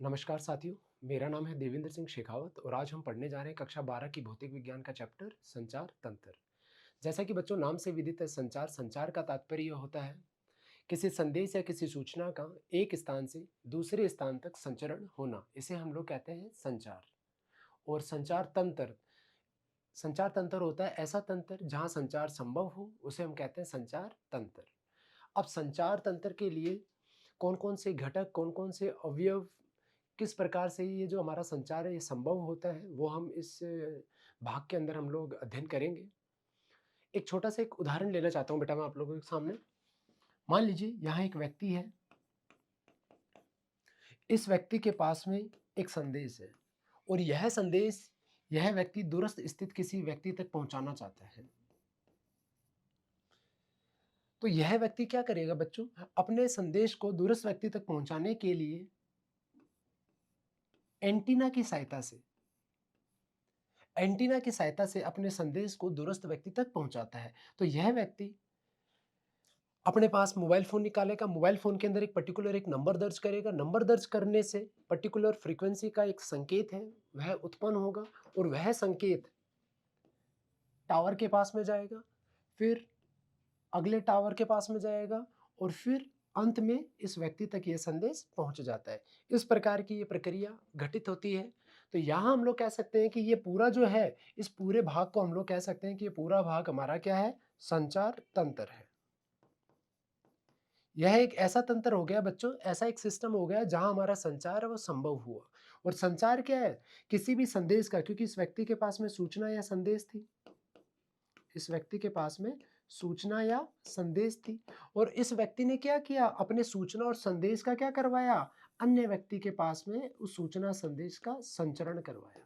नमस्कार साथियों, मेरा नाम है देवेंद्र सिंह शेखावत और आज हम पढ़ने जा रहे हैं कक्षा 12 की भौतिक विज्ञान का चैप्टर संचार तंत्र। जैसा कि बच्चों नाम से विदित है, संचार का तात्पर्य होता है किसी संदेश या किसी सूचना का एक स्थान से दूसरे स्थान तक संचरण होना। इसे हम लोग कहते हैं संचार। और संचार तंत्र होता है ऐसा तंत्र जहां संचार संभव हो, उसे हम कहते हैं संचार तंत्र। अब संचार तंत्र के लिए कौन कौन से घटक, कौन कौन से अवयव, किस प्रकार से ये जो हमारा संचार है ये संभव होता है, वो हम इस भाग के अंदर हम लोग अध्ययन करेंगे। एक छोटा सा एक उदाहरण लेना चाहता हूँ बेटा मैं आप लोगों के सामने। मान लीजिए यहाँ एक व्यक्ति है, इस व्यक्ति के पास में एक संदेश है और यह संदेश यह व्यक्ति दूरस्थ स्थित किसी व्यक्ति तक पहुंचाना चाहता है। तो यह व्यक्ति क्या करेगा बच्चों, अपने संदेश को दूरस्थ व्यक्ति तक पहुंचाने के लिए एंटीना की सहायता से अपने संदेश को दूरस्थ व्यक्ति तक पहुंचाता है। तो यह व्यक्ति अपने पास मोबाइल फ़ोन निकालेगा, मोबाइल फ़ोन के अंदर एक पर्टिकुलर एक नंबर दर्ज करेगा, नंबर दर्ज करने से पर्टिकुलर फ्रीक्वेंसी का एक संकेत है, वह उत्पन्न होगा और वह संकेत टावर के पास में जाएगा, फिर अगले टावर के पास में जाएगा और फिर अंत में इस व्यक्ति तक ये संदेश पहुंच जाता है। इस प्रकार की ये प्रक्रिया घटित होती है। तो यहाँ हम लोग कह सकते हैं कि ये पूरा जो है, इस पूरे भाग को हम लोग कह सकते हैं कि ये पूरा भाग हमारा क्या है, संचार तंत्र है। यह एक ऐसा तंत्र हो गया बच्चों, ऐसा एक सिस्टम हो गया जहां हमारा संचार है वो संभव हुआ। और संचार क्या है, किसी भी संदेश का, क्योंकि इस व्यक्ति के पास में सूचना या संदेश थी, इस व्यक्ति के पास में सूचना या संदेश थी और इस व्यक्ति ने क्या किया, अपने सूचना और संदेश का क्या करवाया, अन्य व्यक्ति के पास में उस सूचना संदेश का संचरण करवाया।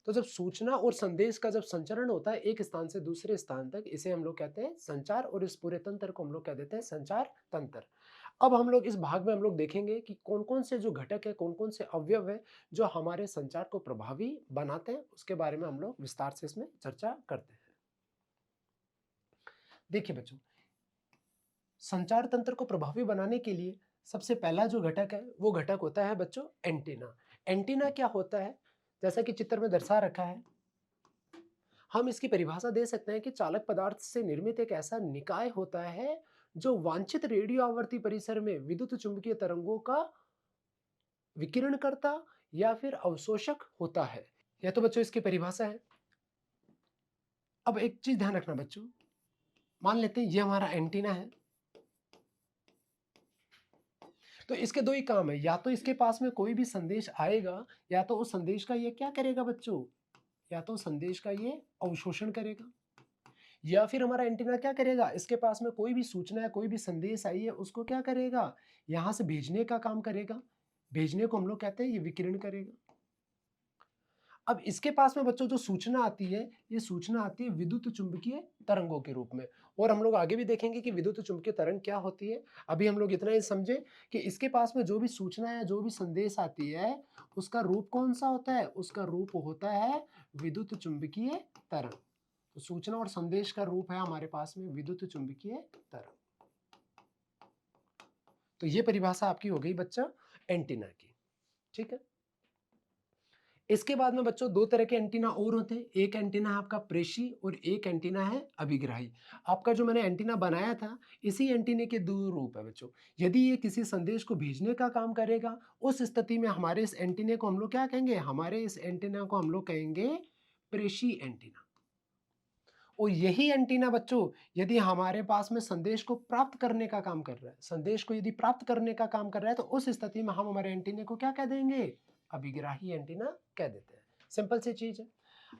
तो जब सूचना और संदेश का जब संचरण होता है एक स्थान से दूसरे स्थान तक, इसे हम लोग कहते हैं संचार और इस पूरे तंत्र को हम लोग कह देते हैं संचार तंत्र। अब हम लोग इस भाग में हम लोग देखेंगे कि कौन कौन से जो घटक है, कौन कौन से अवयव है जो हमारे संचार को प्रभावी बनाते हैं, उसके बारे में हम लोग विस्तार से इसमें चर्चा करते हैं। देखिए बच्चों, संचार तंत्र को प्रभावी बनाने के लिए सबसे पहला जो घटक है वो घटक होता है बच्चों एंटीना। एंटीना क्या होता है, जैसा कि चित्र में दर्शा रखा है, हम इसकी परिभाषा दे सकते हैं कि चालक पदार्थ से निर्मित एक ऐसा निकाय होता है जो वांछित रेडियो आवर्ती परिसर में विद्युत चुंबकीय तरंगों का विकिरण करता या फिर अवशोषक होता है। यह तो बच्चों इसकी परिभाषा है। अब एक चीज ध्यान रखना बच्चों, मान लेते हैं ये हमारा एंटीना है, तो इसके दो ही काम है, या तो इसके पास में कोई भी संदेश आएगा या तो उस संदेश का ये क्या करेगा बच्चों, या तो संदेश का ये अवशोषण करेगा, या फिर हमारा एंटीना क्या करेगा, इसके पास में कोई भी सूचना या कोई भी संदेश आई है उसको क्या करेगा, यहां से भेजने का काम करेगा। भेजने को हम लोग कहते हैं ये विकिरण करेगा। अब इसके पास में बच्चों जो सूचना आती है, ये सूचना आती है विद्युत चुंबकीय तरंगों के रूप में। और हम लोग आगे भी देखेंगे कि विद्युत चुंबकीय तरंग क्या होती है। अभी हम लोग इतना ही समझे कि इसके पास में जो भी सूचना है, जो भी संदेश आती है, उसका रूप कौन सा होता है, उसका रूप होता है विद्युत चुंबकीय तरंग। तो सूचना और संदेश का रूप है हमारे पास में विद्युत चुंबकीय तरंग। तो ये परिभाषा आपकी हो गई बच्चा एंटीना की, ठीक है। इसके बाद में बच्चों दो तरह के एंटीना और होते हैं, एक एंटीना है आपका प्रेषी और एक एंटीना है अभिग्राही। आपका जो मैंने एंटीना बनाया था, इसी एंटीने के दो रूप है बच्चों। यदि ये किसी संदेश को भेजने का काम करेगा, उस स्थिति में हमारे इस एंटीने को हम लोग क्या कहेंगे, हमारे इस एंटीना को हम लोग कहेंगे प्रेषी एंटीना। और यही एंटीना बच्चों यदि हमारे पास में संदेश को प्राप्त करने का काम कर रहा है, संदेश को यदि प्राप्त करने का काम कर रहा है, तो उस स्थिति में हम हमारे एंटीने को क्या कह देंगे, अभिग्राही एंटीना कह देते हैं। सिंपल सी चीज है।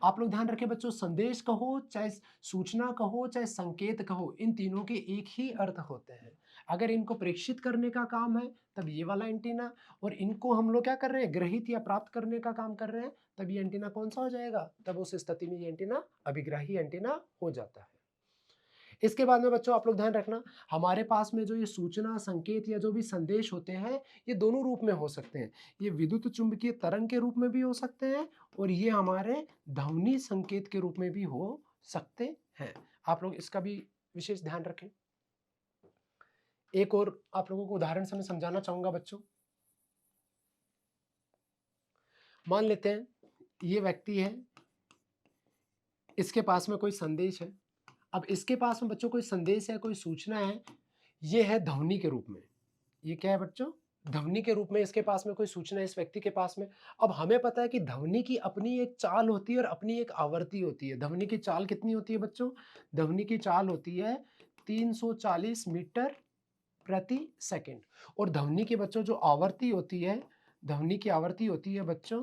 आप लोग ध्यान रखें बच्चों, संदेश कहो चाहे सूचना कहो चाहे संकेत कहो, इन तीनों के एक ही अर्थ होते हैं। अगर इनको प्रेषित करने का काम है तब ये वाला एंटीना, और इनको हम लोग क्या कर रहे हैं, ग्रहित या प्राप्त करने का काम कर रहे हैं, तब ये एंटीना कौन सा हो जाएगा, तब उस स्थिति में ये एंटीना अभिग्राही एंटीना हो जाता है। इसके बाद में बच्चों आप लोग ध्यान रखना, हमारे पास में जो ये सूचना संकेत या जो भी संदेश होते हैं, ये दोनों रूप में हो सकते हैं। ये विद्युत चुंबकीय तरंग के रूप में भी हो सकते हैं और ये हमारे ध्वनि संकेत के रूप में भी हो सकते हैं। आप लोग इसका भी विशेष ध्यान रखें। एक और आप लोगों को उदाहरण से मैं समझाना चाहूंगा बच्चों। मान लेते हैं ये व्यक्ति है, इसके पास में कोई संदेश है। अब इसके पास में बच्चों कोई संदेश है, कोई सूचना है, ये है ध्वनि के रूप में। ये क्या है बच्चों? ध्वनि के रूप में इसके पास में कोई सूचना है इस व्यक्ति के पास में। अब हमें पता है कि ध्वनि की अपनी एक चाल होती है और अपनी एक आवृत्ति होती है। ध्वनि की चाल कितनी होती है बच्चों? ध्वनि की चाल होती है 340 मीटर प्रति सेकंड। और ध्वनि की बच्चों जो आवृत्ति होती है, ध्वनि की आवृत्ति होती है बच्चों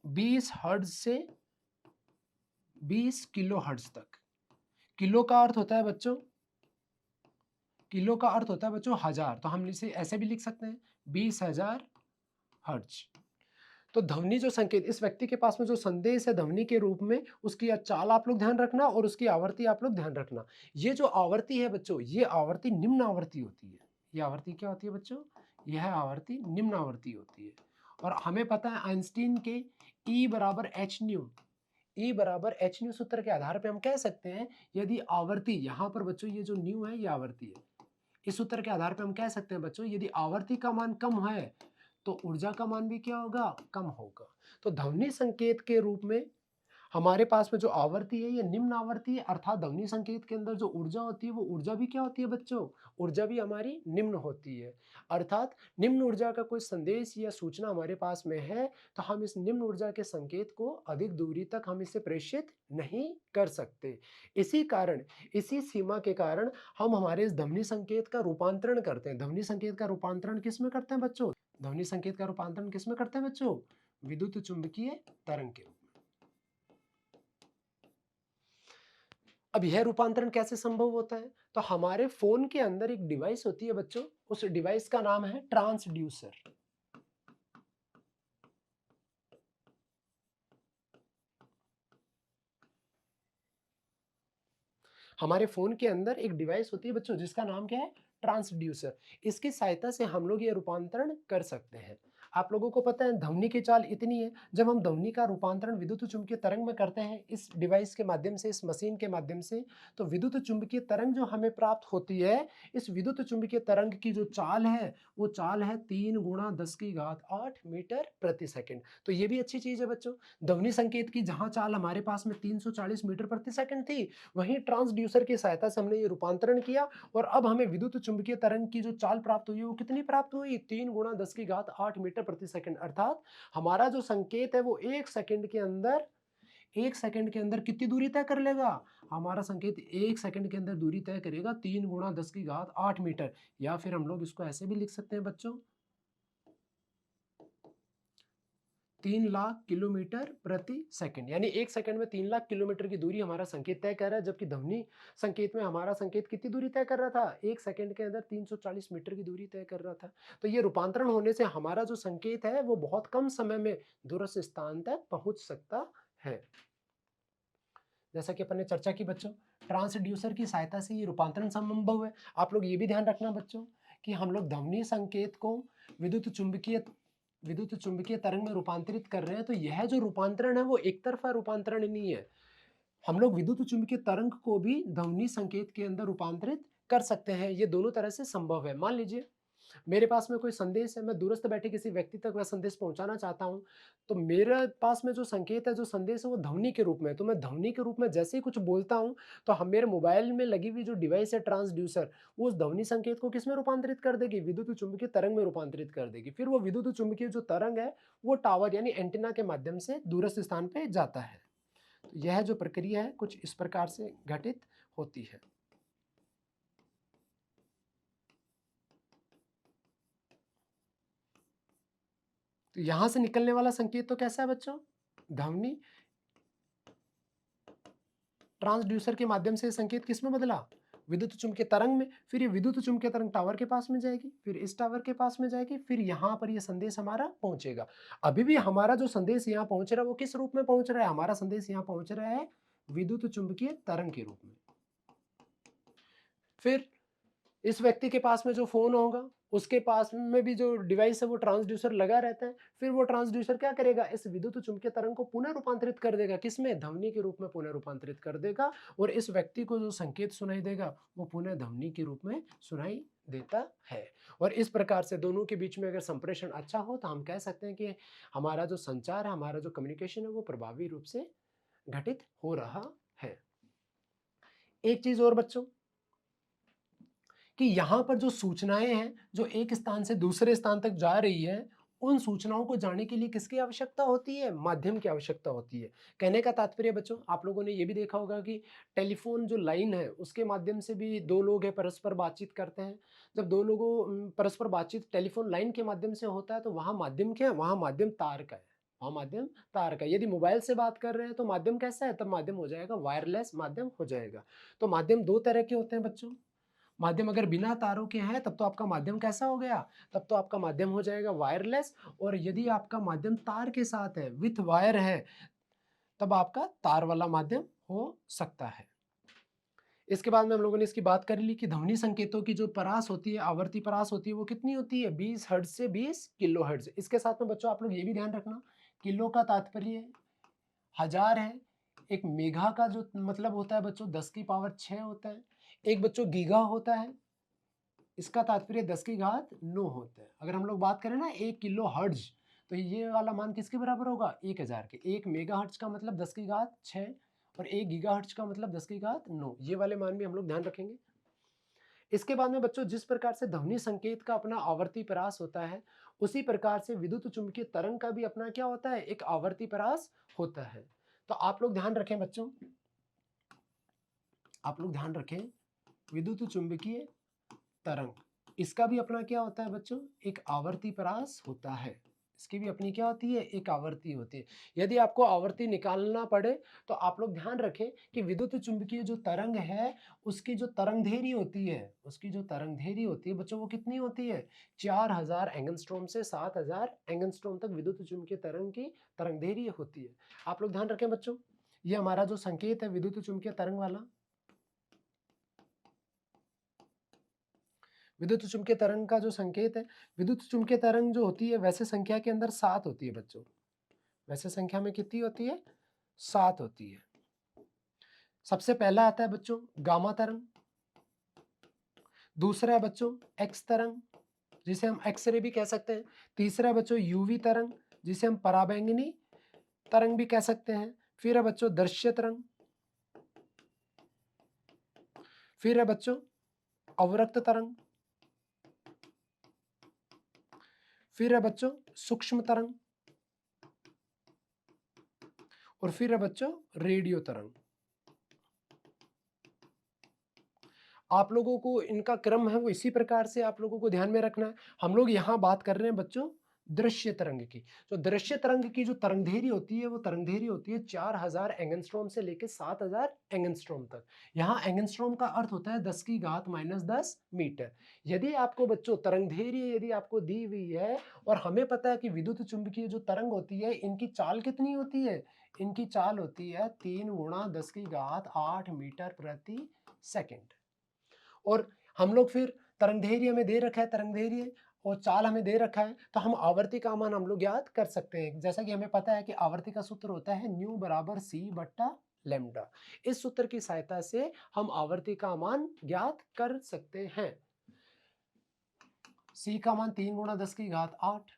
20 हर्ट्ज से 20 किलो हर्ट्ज तक। किलो का अर्थ होता है बच्चों, किलो का अर्थ होता है बच्चों हजार, तो हम इसे ऐसे भी लिख सकते हैं 20,000 हर्ट्ज। तो ध्वनि जो संकेत इस व्यक्ति के पास में जो संदेश है ध्वनि के रूप में, उसकी चाल आप लोग ध्यान रखना और उसकी आवृत्ति आप लोग ध्यान रखना। ये जो आवृत्ति है बच्चों, ये आवृत्ति निम्न आवृत्ति होती है। ये आवृत्ति क्या होती है बच्चों? यह आवृत्ति निम्न आवृत्ति होती है। और हमें पता है आइंस्टीन के E बराबर एच न्यू, E बराबर एच न्यू सूत्र के आधार पे हम कह सकते हैं यदि आवृत्ति, यहाँ पर बच्चों ये जो न्यू है ये आवृत्ति है, इस सूत्र के आधार पे हम कह सकते हैं बच्चों यदि आवृत्ति का मान कम है तो ऊर्जा का मान भी क्या होगा? कम होगा। तो ध्वनि संकेत के रूप में हमारे पास में जो आवृत्ति है ये निम्न आवृत्ति है, अर्थात ध्वनि संकेत के अंदर जो ऊर्जा होती है वो ऊर्जा भी क्या होती है बच्चों? ऊर्जा भी हमारी निम्न होती है। अर्थात निम्न ऊर्जा का कोई संदेश या सूचना हमारे पास में है तो हम इस निम्न ऊर्जा के संकेत को अधिक दूरी तक हम इसे प्रेषित नहीं कर सकते। इसी कारण, इसी सीमा के कारण हम हमारे इस ध्वनि संकेत का रूपांतरण करते हैं। ध्वनि संकेत का रूपांतरण किस में करते हैं बच्चों? ध्वनि संकेत का रूपांतरण किस में करते हैं बच्चों? विद्युत चुंबकीय तरंग के रूप में। अब यह रूपांतरण कैसे संभव होता है? तो हमारे फोन के अंदर एक डिवाइस होती है बच्चों, उस डिवाइस का नाम है ट्रांसड्यूसर। हमारे फोन के अंदर एक डिवाइस होती है बच्चों जिसका नाम क्या है? ट्रांसड्यूसर। इसकी सहायता से हम लोग ये रूपांतरण कर सकते हैं। आप लोगों को पता है ध्वनि की चाल इतनी है, जब हम ध्वनि का रूपांतरण विद्युत चुम्बकीय तरंग में करते हैं इस डिवाइस के माध्यम से, इस मशीन के माध्यम से, तो विद्युत चुम्बकीय तरंग जो हमें प्राप्त होती है, इस विद्युत चुम्बकीय तरंग की जो चाल है वो चाल है 3 गुणा 10 की घात 8 मीटर प्रति सेकंड। तो ये भी अच्छी चीज है बच्चों। ध्वनि संकेत की जहां चाल हमारे पास में 340 मीटर प्रति सेकंड थी, वहीं ट्रांसड्यूसर की सहायता से हमने ये रूपांतरण किया और अब हमें विद्युत चुम्बकीय तरंग की जो चाल प्राप्त हुई है वो कितनी प्राप्त हुई? 3 गुणा 10 की घात 8 मीटर प्रति सेकंड। अर्थात हमारा जो संकेत है वो 1 सेकंड के अंदर कितनी दूरी तय कर लेगा? हमारा संकेत 1 सेकंड के अंदर दूरी तय करेगा 3 गुणा 10 की घात 8 मीटर। या फिर हम लोग इसको ऐसे भी लिख सकते हैं बच्चों, 3 लाख किलोमीटर प्रति सेकंड। यानी 1 सेकंड में 3 लाख किलोमीटर की दूरी हमारा संकेत तय कर रहा है, जबकि ध्वनि संकेत में हमारा संकेत कितनी दूरी तय कर रहा था? 1 सेकंड के अंदर 340 मीटर की दूरी तय कर रहा था। तो ये रूपांतरण होने से हमारा जो संकेत है वो बहुत कम समय में दूरस्थ स्थान तक पहुंच सकता है। जैसा कि अपन ने चर्चा की बच्चों, ट्रांसड्यूसर की सहायता से ये रूपांतरण संभव है। आप लोग ये भी ध्यान रखना बच्चों कि हम लोग ध्वनि संकेत को विद्युत चुंबकीय तरंग में रूपांतरित कर रहे हैं, तो यह जो रूपांतरण है वो एक तरफा रूपांतरण नहीं है। हम लोग विद्युत चुम्बकीय तरंग को भी ध्वनि संकेत के अंदर रूपांतरित कर सकते हैं। ये दोनों तरह से संभव है। मान लीजिए मेरे पास में कोई संदेश है, मैं दूरस्थ बैठे किसी व्यक्ति तक वह संदेश पहुंचाना चाहता हूं, तो मेरे पास में जो संकेत है, जो संदेश है वो ध्वनि के रूप में है। तो मैं ध्वनि के रूप में जैसे ही कुछ बोलता हूं तो हम मेरे मोबाइल में लगी हुई जो डिवाइस है ट्रांसड्यूसर, वो उस ध्वनि संकेत को किस में रूपांतरित कर देगी? विद्युत चुम्बकीय तरंग में रूपांतरित कर देगी। फिर वो विद्युत चुम्बकीय जो तरंग है वो टावर यानी एंटीना के माध्यम से दूरस्थ स्थान पे जाता है। तो यह जो प्रक्रिया है कुछ इस प्रकार से घटित होती है। तो यहां से निकलने वाला संकेत तो कैसा है बच्चों? ध्वनि ट्रांसड्यूसर के माध्यम से संकेत किस में बदला? विद्युत चुम्बकीय तरंग में। फिर ये विद्युत चुम्बकीय तरंग टावर के पास में जाएगी, फिर इस टावर के पास में जाएगी, फिर यहाँ पर ये संदेश हमारा पहुंचेगा। अभी भी हमारा जो संदेश यहाँ पहुंच रहा है वो किस रूप में पहुंच रहा है? हमारा संदेश यहाँ पहुंच रहा है विद्युत चुम्बकीय तरंग के रूप में। फिर इस व्यक्ति के पास में जो फ़ोन होगा, उसके पास में भी जो डिवाइस है वो ट्रांसड्यूसर लगा रहता है। फिर वो ट्रांसड्यूसर क्या करेगा? इस विद्युत चुम्बकीय तरंग को पुनः रूपांतरित कर देगा, किसमें? ध्वनि के रूप में पुनः रूपांतरित कर देगा और इस व्यक्ति को जो संकेत सुनाई देगा, वो पुनः ध्वनि के रूप में सुनाई देता है। और इस प्रकार से दोनों के बीच में अगर संप्रेषण अच्छा हो तो हम कह सकते हैं कि हमारा जो संचार है, हमारा जो कम्युनिकेशन है वो प्रभावी रूप से घटित हो रहा है। एक चीज़ और बच्चों, कि यहाँ पर जो सूचनाएँ हैं, जो एक स्थान से दूसरे स्थान तक जा रही हैं, उन सूचनाओं को जाने के लिए किसकी आवश्यकता होती है? माध्यम की आवश्यकता होती है। कहने का तात्पर्य बच्चों, आप लोगों ने ये भी देखा होगा कि टेलीफ़ोन जो लाइन है, उसके माध्यम से भी 2 लोग हैं परस्पर बातचीत करते हैं। जब 2 लोगों परस्पर बातचीत टेलीफ़ोन लाइन के माध्यम से होता है, तो वहाँ माध्यम क्या है? वहाँ माध्यम तार का है। वहाँ माध्यम तार का है। यदि मोबाइल से बात कर रहे हैं, तो माध्यम कैसा है? तब माध्यम हो जाएगा वायरलेस माध्यम हो जाएगा। तो माध्यम 2 तरह के होते हैं बच्चों। माध्यम अगर बिना तारों के हैं तब तो आपका माध्यम कैसा हो गया? तब तो आपका माध्यम हो जाएगा वायरलेस। और यदि आपका माध्यम तार के साथ है, विथ वायर है, तब आपका तार वाला माध्यम हो सकता है। इसके बाद में हम लोगों ने इसकी बात कर ली कि ध्वनि संकेतों की जो परास होती है, आवर्ती परास होती है, वो कितनी होती है? 20 हर्ट्ज से 20 किलोहर्ट्ज। इसके साथ में बच्चों आप लोग ये भी ध्यान रखना, किलो का तात्पर्य हजार है। एक मेगा का जो मतलब होता है बच्चों 10 की पावर 6 होता है। एक बच्चों गीगा होता है, इसका तात्पर्य 10 की घात 9 होता है। अगर हम लोग बात करें ना 1 किलो हर्ट्ज, तो ये वाला मान किसके बराबर होगा? 1000 के। 1 मेगाहर्ट्ज का मतलब 10 की घात 6 और 1 गीगाहर्ट्ज का मतलब 10 की घात 9। ये वाले मान भी हम लोग ध्यान रखेंगे। इसके बाद में बच्चों जिस प्रकार से ध्वनि संकेत का अपना आवर्ती परास होता है, उसी प्रकार से विद्युत चुम्बकीय तरंग का भी अपना क्या होता है? एक आवर्ती परास होता है। तो आप लोग ध्यान रखें बच्चों, आप लोग ध्यान रखें, विद्युत चुम्बकीय तरंग, इसका भी अपना क्या होता है बच्चों? एक आवर्ती परास होता है। इसकी भी अपनी क्या होती है? एक आवर्ती होती है। यदि आपको आवर्ती निकालना पड़े तो आप लोग ध्यान रखें कि विद्युत चुम्बकीय जो तरंग है, उसकी जो तरंगधैर्घ्य होती है, उसकी जो तरंगधैर्घ्य होती है बच्चों, वो कितनी होती है? 4000 एंगस्ट्रॉम से 7000 एंगस्ट्रॉम तक विद्युत चुम्बकीय तरंग की तरंगधैर्घ्य होती है। आप लोग ध्यान रखें बच्चों, ये हमारा जो संकेत है विद्युत चुम्बकीय तरंग वाला, विद्युत चुम्बकीय तरंग का जो संकेत है, विद्युत चुम्बकीय तरंग जो होती है वैसे संख्या के अंदर 7 होती है बच्चों। वैसे संख्या में कितनी होती है? 7 होती है। सबसे पहला आता है बच्चों गामा तरंग, दूसरा है बच्चों एक्स तरंग, जिसे हम एक्स-रे भी कह सकते हैं। तीसरा है बच्चों यूवी तरंग, जिसे हम पराबैंगनी तरंग भी कह सकते हैं। फिर है बच्चों दृश्य तरंग, फिर है बच्चों अवरक्त तरंग, फिर है बच्चों सूक्ष्म तरंग और फिर है बच्चों रेडियो तरंग। आप लोगों को इनका क्रम है वो इसी प्रकार से आप लोगों को ध्यान में रखना है। हम लोग यहाँ बात कर रहे हैं बच्चों दृश्य तरंग की। तो दृश्य तरंग की जो तरंगधैर्घ्य होती है वो तरंगधैर्घ्य होती है 4000 एंगस्ट्रॉम से लेकर 7000 एंगस्ट्रॉम तक। यहाँ एंगस्ट्रॉम का अर्थ होता है 10 की घात -10 मीटर। यदि आपको बच्चों तरंगधैर्घ्य यदि आपको दी हुई है और हमें पता है कि विद्युत चुम्बकीय जो तरंग होती है इनकी चाल कितनी होती है? इनकी चाल होती है 3 गुणा 10 की घात 8 मीटर प्रति सेकंड। और हम लोग फिर तरंगधैर्घ्य हमें दे रखा है, तरंगधैर्घ्य और चाल हमें दे रखा है, तो हम आवर्ती का मान हम लोग ज्ञात कर सकते हैं। जैसा कि हमें पता है कि आवर्ती का सूत्र होता है न्यू बराबर सी बट्टा लैम्ब्डा। इस सूत्र की सहायता से हम आवर्ती का मान ज्ञात कर सकते हैं। सी का मान 3 गुणा 10 की घात 8,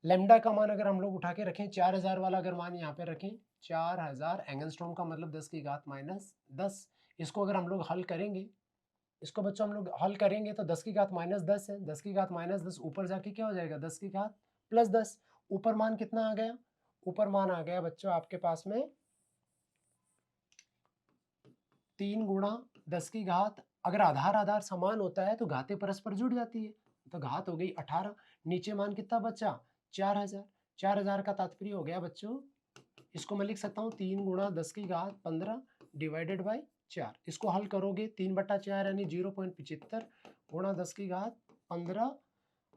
लैम्ब्डा का मान अगर हम लोग उठा के रखें 4000 वाला अगर मान यहाँ पे रखें, 4000 एंगस्ट्रॉम का मतलब 10 की घात -10। इसको अगर हम लोग हल करेंगे, इसको बच्चों हम लोग हल करेंगे तो 10 की घात -10 है, 10 की घात -10 ऊपर जाके क्या हो जाएगा? 10 की घात +10। ऊपर मान कितना आ गया? ऊपर मान आ गया बच्चों आपके पास में 3 गुणा 10 की घात, अगर आधार आधार समान होता है तो घातें परस्पर जुड़ जाती है, तो घात हो गई 18। नीचे मान कितना बचा? 4000। 4000 का तात्पर्य हो गया बच्चों, इसको मैं लिख सकता हूँ 3 गुणा 10 की घात 15 डिवाइडेड बाई 4। इसको हल करोगे 3/4 यानी 0.75 गुणा 10 की घात 15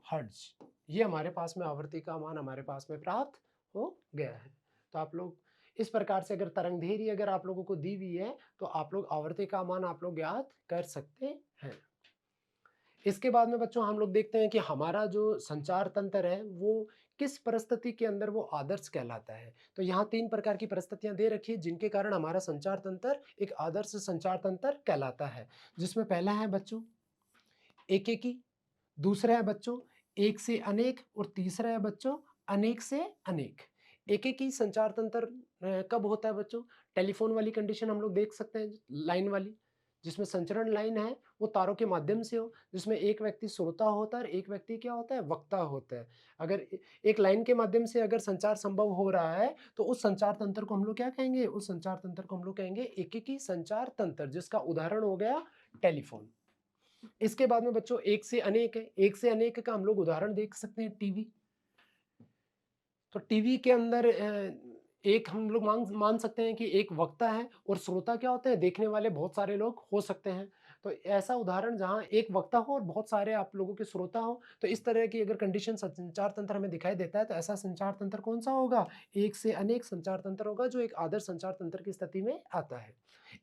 हर्ट्ज। ये हमारे पास में आवर्ती का मान हमारे पास में प्राप्त हो गया है। तो आप लोग इस प्रकार से अगर तरंगधैर्घ्य अगर आप लोगों को दी हुई है तो आप लोग आवर्ती का मान आप लोग ज्ञात कर सकते हैं। इसके बाद में बच्चों हम लोग देखते हैं कि हमारा जो संचार तंत्र है वो किस परिस्थिति के अंदर वो आदर्श कहलाता है। तो यहाँ 3 प्रकार की परिस्थितियाँ दे रखी है जिनके कारण हमारा संचार तंत्र एक आदर्श संचार तंत्र कहलाता है। जिसमें पहला है बच्चों एकेकी, दूसरा है बच्चों एक से अनेक और तीसरा है बच्चों अनेक से अनेक। एकेकी संचार तंत्र कब होता है बच्चों? टेलीफोन वाली कंडीशन हम लोग देख सकते हैं लाइन वाली, जिसमें संचरण लाइन है वो तारों के माध्यम से हो, जिसमें एक व्यक्ति श्रोता होता है और एक व्यक्ति क्या होता है? वक्ता होता है। अगर एक लाइन के माध्यम से अगर संचार संभव हो रहा है तो उस संचार तंत्र को हम लोग क्या कहेंगे? उस संचार तंत्र को हम लोग कहेंगे एकेकी संचार तंत्र, जिसका उदाहरण हो गया टेलीफोन। इसके बाद में बच्चों एक से अनेक है। एक से अनेक का हम लोग उदाहरण देख सकते हैं टीवी। तो टीवी के अंदर एक हम लोग मान सकते हैं कि एक वक्ता है और श्रोता क्या होते हैं? देखने वाले बहुत सारे लोग हो सकते हैं। तो ऐसा उदाहरण जहाँ एक वक्ता हो और बहुत सारे आप लोगों के श्रोता हो, तो इस तरह की अगर कंडीशन संचार तंत्र हमें दिखाई देता है तो ऐसा संचार तंत्र कौन-सा होगा? एक से अनेक संचार तंत्र होगा जो एक आदर्श संचार तंत्र की स्थिति में आता है।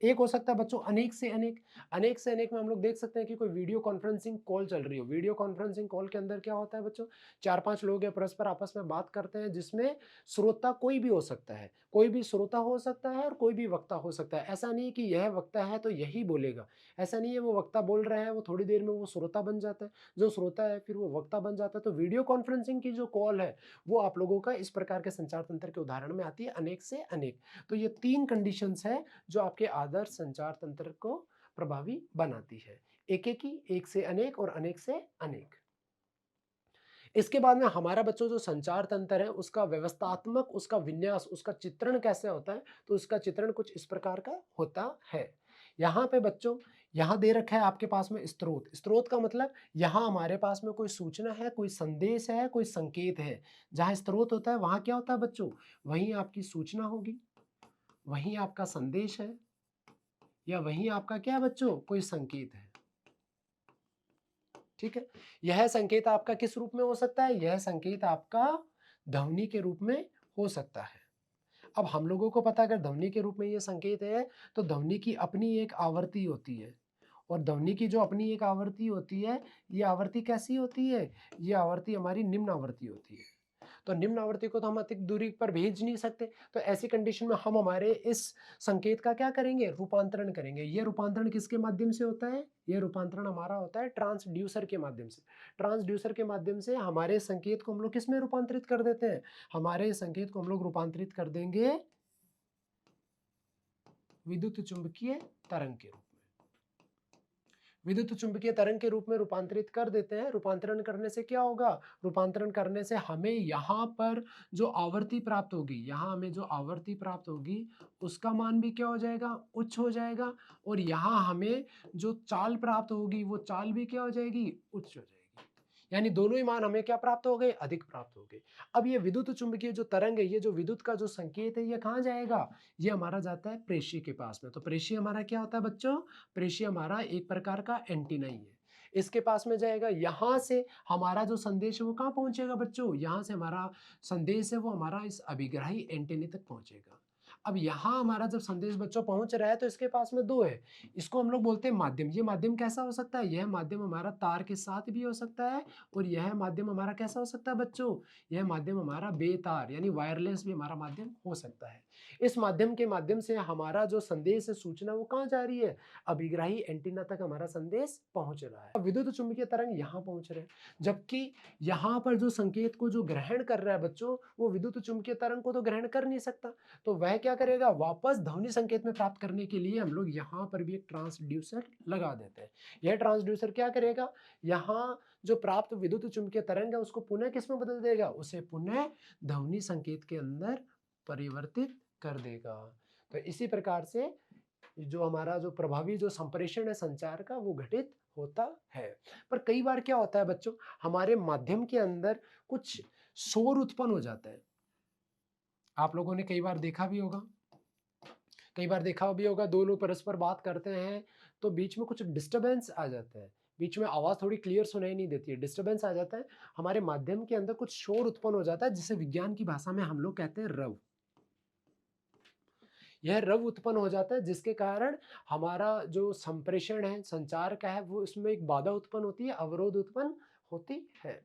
एक हो सकता है बच्चों अनेक से अनेक। अनेक से अनेक में हम लोग देख सकते हैं कि कोई वीडियो कॉन्फ्रेंसिंग कॉल चल रही हो। वीडियो कॉन्फ्रेंसिंग कॉल के अंदर क्या होता है बच्चों? 4-5 लोग या परस्पर आपस में बात करते हैं जिसमें श्रोता कोई भी हो सकता है। कोई भी श्रोता हो सकता है और कोई भी वक्ता हो सकता है। ऐसा नहीं कि यह वक्ता है तो यही बोलेगा। ऐसा नहीं है वो वक्ता बोल रहा है, वो थोड़ी देर में वो श्रोता बन जाता है। जो श्रोता है फिर वो वक्ता बन जाता है। तो वीडियो कॉन्फ्रेंसिंग की जो कॉल है, वो आप लोगों का इस प्रकार के संचार तंत्र के उदाहरण में आती है अनेक से अनेक। तो ये 3 कंडीशंस हैं जो आपके आदर्श संचार तंत्र को प्रभावी बनाती है। एकेकी, एक से अनेक और अनेक से अनेक। इसके बाद में हमारा बच्चों जो संचार तंत्र है उसका व्यवस्थात्मक, उसका विन्यास, उसका चित्रण कैसे होता है? तो उसका चित्रण कुछ इस प्रकार का होता है। यहाँ पे बच्चों यहाँ दे रखा है आपके पास में स्रोत। स्रोत का मतलब यहाँ हमारे पास में कोई सूचना है, कोई संदेश है, कोई संकेत है। जहाँ स्रोत होता है वहाँ क्या होता है बच्चों? वहीं आपकी सूचना होगी, वहीं आपका संदेश है या वहीं आपका क्या है बच्चों? कोई संकेत है। ठीक है? यह संकेत आपका किस रूप में हो सकता है? यह संकेत आपका ध्वनि के रूप में हो सकता है। अब हम लोगों को पता है अगर ध्वनि के रूप में ये संकेत है, तो ध्वनि की अपनी एक आवृत्ति होती है और ध्वनि की जो अपनी एक आवृत्ति होती है, ये आवृत्ति कैसी होती है? ये आवृत्ति हमारी निम्न आवृत्ति होती है। तो निम्न आवृत्ति को तो हम अधिक दूरी पर भेज नहीं सकते। तो ऐसी कंडीशन में हम हमारे इस संकेत का क्या करेंगे? रूपांतरण करेंगे। ये रूपांतरण किसके माध्यम से होता है? ये रूपांतरण हमारा होता है ट्रांसड्यूसर के माध्यम से। ट्रांसड्यूसर के माध्यम से हमारे संकेत को हम लोग किसमें रूपांतरित कर देते हैं? हमारे संकेत को हम लोग रूपांतरित कर देंगे विद्युत चुंबकीय तरंग के रूप में। विद्युत चुंबकीय तरंग के रूप में रूपांतरित कर देते हैं। रूपांतरण करने से क्या होगा? रूपांतरण करने से हमें यहाँ पर जो आवृत्ति प्राप्त होगी, यहाँ हमें जो आवृत्ति प्राप्त होगी, उसका मान भी क्या हो जाएगा? उच्च हो जाएगा और यहाँ हमें जो चाल प्राप्त होगी, वो चाल भी क्या हो जाएगी? उच्च हो जाएगी। यानी दोनों ही मान हमें क्या प्राप्त हो गए? अधिक प्राप्त हो गए। अब ये विद्युत चुंबकीय जो तरंग है, ये जो विद्युत का जो संकेत है, ये कहाँ जाएगा? ये हमारा जाता है प्रेषी के पास में। तो प्रेषी हमारा क्या होता है बच्चों? प्रेषी हमारा एक प्रकार का एंटीना ही है। इसके पास में जाएगा, यहाँ से हमारा जो संदेश है वो कहाँ पहुंचेगा बच्चों? यहाँ से हमारा संदेश है वो हमारा इस अभिग्राही एंटीने तक पहुंचेगा। अब यहाँ हमारा जब संदेश बच्चों पहुंच रहा है तो इसके पास में दो है। इसको हम लोग बोलते हैं माध्यम। ये माध्यम कैसा हो सकता है? यह माध्यम हमारा तार के साथ भी हो सकता है और यह माध्यम हमारा कैसा हो सकता है बच्चों? यह माध्यम हमारा बेतार यानी वायरलेस भी हमारा माध्यम हो सकता है। इस माध्यम के माध्यम से हमारा जो संदेश है, सूचना, वो कहाँ जा रही है? अभिग्राही एंटीना तक हमारा संदेश पहुंच रहा है। अब विद्युत चुंबकीय तरंग यहाँ पहुंच रहे हैं, जबकि यहाँ पर जो संकेत को जो ग्रहण कर रहा है बच्चों, वो विद्युत चुंबकीय तरंग को तो ग्रहण कर नहीं सकता। तो वह क्या करेगा? वापस ध्वनि संकेत में प्राप्त करने के लिए हम लोग यहाँ पर भी एक ट्रांसड्यूसर लगा देते हैं। यह ट्रांसड्यूसर क्या करेगा? यहाँ जो प्राप्त विद्युत चुंबकीय तरंग है उसको पुनः किसमें बदल देगा? उसे पुनः ध्वनि संकेत के अंदर परिवर्तित कर देगा। तो इसी प्रकार से जो हमारा जो प्रभावी जो संप्रेषण है संचार का, वो घटित होता है। पर कई बार क्या होता है बच्चों, हमारे माध्यम के अंदर कुछ शोर उत्पन्न हो जाता है। आप लोगों ने कई बार देखा भी होगा, दो लोग परस्पर बात करते हैं तो बीच में कुछ डिस्टरबेंस आ जाता है, बीच में आवाज थोड़ी क्लियर सुनाई नहीं देती है, डिस्टरबेंस आ जाता है, हमारे माध्यम के अंदर कुछ शोर उत्पन्न हो जाता है जिसे विज्ञान की भाषा में हम लोग कहते हैं रव। यह रव उत्पन्न हो जाता है, जिसके कारण हमारा जो संप्रेषण है, संचार का है, वो इसमें एक बाधा उत्पन्न होती है, अवरोध उत्पन्न होती है।